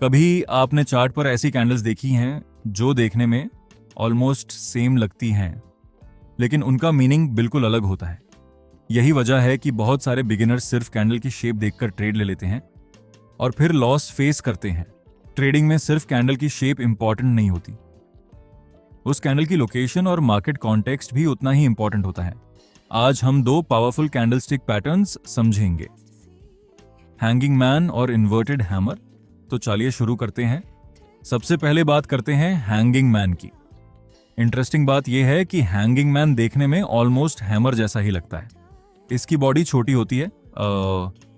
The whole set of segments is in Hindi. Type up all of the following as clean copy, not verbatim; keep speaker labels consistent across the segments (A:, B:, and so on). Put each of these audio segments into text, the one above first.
A: कभी आपने चार्ट पर ऐसी कैंडल्स देखी हैं जो देखने में ऑलमोस्ट सेम लगती हैं, लेकिन उनका मीनिंग बिल्कुल अलग होता है। यही वजह है कि बहुत सारे बिगिनर्स सिर्फ कैंडल की शेप देखकर ट्रेड ले लेते हैं और फिर लॉस फेस करते हैं। ट्रेडिंग में सिर्फ कैंडल की शेप इंपॉर्टेंट नहीं होती, उस कैंडल की लोकेशन और मार्केट कॉन्टेक्स्ट भी उतना ही इंपॉर्टेंट होता है। आज हम दो पावरफुल कैंडलस्टिक पैटर्न्स समझेंगे, हैंगिंग मैन और इन्वर्टेड हैमर। तो चलिए शुरू करते हैं। सबसे पहले बात करते हैं हैंगिंग मैन की। इंटरेस्टिंग बात यह है कि हैंगिंग मैन देखने में ऑलमोस्ट हैमर जैसा ही लगता है। इसकी बॉडी छोटी होती है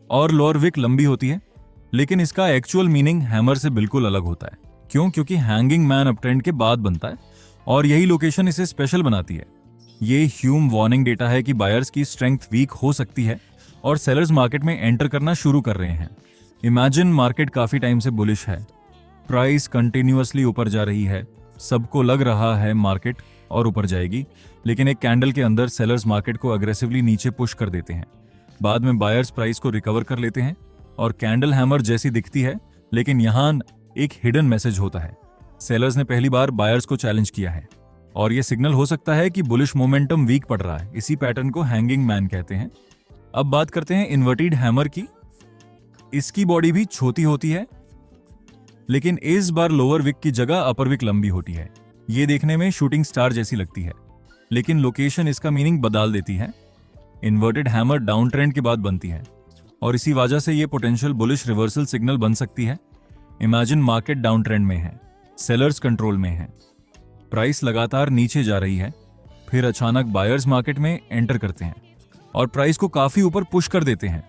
A: और लोअर विक लंबी होती है, लेकिन इसका एक्चुअल मीनिंग हैमर से बिल्कुल अलग होता है। क्यों? क्योंकि हैंगिंग मैन अपट्रेंड के बाद बनता है और यही लोकेशन इसे स्पेशल बनाती है। ये ह्यूम वार्निंग डेटा है कि बायर्स की स्ट्रेंथ वीक हो सकती है और सेलर्स मार्केट में एंटर करना शुरू कर रहे हैं। इमेजिन मार्केट काफी टाइम से बुलिश है, प्राइस कंटिन्यूअसली ऊपर जा रही है, सबको लग रहा है मार्केट और ऊपर जाएगी, लेकिन एक कैंडल के अंदर सेलर्स मार्केट को अग्रेसिवली नीचे पुश कर देते हैं। बाद में बायर्स प्राइस को रिकवर कर लेते हैं और कैंडल हैमर जैसी दिखती है, लेकिन यहाँ एक हिडन मैसेज होता है। सेलर्स ने पहली बार बायर्स को चैलेंज किया है और यह सिग्नल हो सकता है कि बुलिश मोमेंटम वीक पड़ रहा है। इसी पैटर्न को हैंगिंग मैन कहते हैं। अब बात करते हैं इन्वर्टेड हैमर की। इसकी बॉडी भी छोटी होती है, लेकिन इस बार लोअर विक की जगह अपर विक लंबी होती है। ये देखने में शूटिंग स्टार जैसी लगती है, लेकिन लोकेशन इसका मीनिंग बदल देती है। इन्वर्टेड हैमर डाउन ट्रेंड के बाद बनती है और इसी वजह से ये पोटेंशियल बुलिश रिवर्सल सिग्नल बन सकती है। इमेजिन मार्केट डाउन ट्रेंड में है, सेलर्स कंट्रोल में है, प्राइस लगातार नीचे जा रही है, फिर अचानक बायर्स मार्केट में एंटर करते हैं और प्राइस को काफी ऊपर पुश कर देते हैं,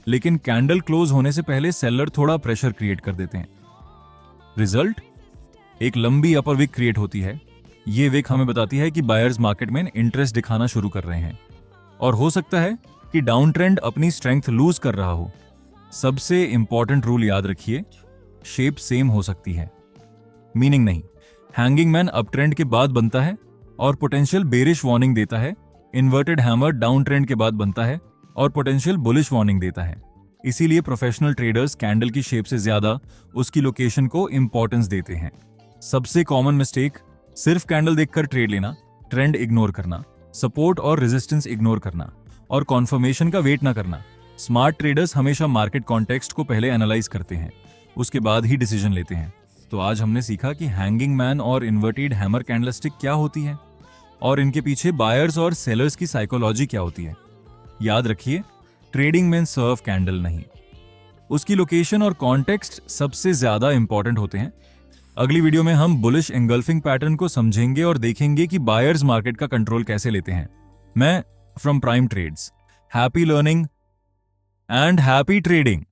A: लेकिन कैंडल क्लोज होने से पहले सेलर थोड़ा प्रेशर क्रिएट कर देते हैं। रिजल्ट, एक लंबी अपर विक क्रिएट होती है। ये विक हमें बताती है कि बायर्स मार्केट में इंटरेस्ट दिखाना शुरू कर रहे हैं और हो सकता है कि डाउन ट्रेंड अपनी स्ट्रेंथ लूज कर रहा हो। सबसे इंपॉर्टेंट रूल याद रखिए, शेप सेम हो सकती है, मीनिंग नहीं। हैंगिंग मैन अप ट्रेंड के बाद बनता है और पोटेंशियल बेरिश वार्निंग देता है। इन्वर्टेड हैमर डाउन ट्रेंड के बाद बनता है और पोटेंशियल बुलिश वार्निंग देता है। इसीलिए प्रोफेशनल ट्रेडर्स कैंडल की शेप से ज्यादा उसकी लोकेशन को इंपॉर्टेंस देते हैं। सबसे कॉमन मिस्टेक, सिर्फ कैंडल देखकर ट्रेड लेना, ट्रेंड इग्नोर करना, सपोर्ट और रेजिस्टेंस इग्नोर करना और कॉन्फर्मेशन का वेट ना करना। स्मार्ट ट्रेडर्स हमेशा मार्केट कॉन्टेक्स्ट को पहले एनालाइज करते हैं, उसके बाद ही डिसीजन लेते हैं। तो आज हमने सीखा कि हैंगिंग मैन और इन्वर्टेड हैमर कैंडलस्टिक क्या होती है और इनके पीछे बायर्स और सेलर्स की साइकोलॉजी क्या होती है। याद रखिए, ट्रेडिंग में सर्व कैंडल नहीं, उसकी लोकेशन और कॉन्टेक्स्ट सबसे ज्यादा इंपॉर्टेंट होते हैं। अगली वीडियो में हम बुलिश एंगल्फिंग पैटर्न को समझेंगे और देखेंगे कि बायर्स मार्केट का कंट्रोल कैसे लेते हैं। मैं from Prime Trades, happy learning and happy trading.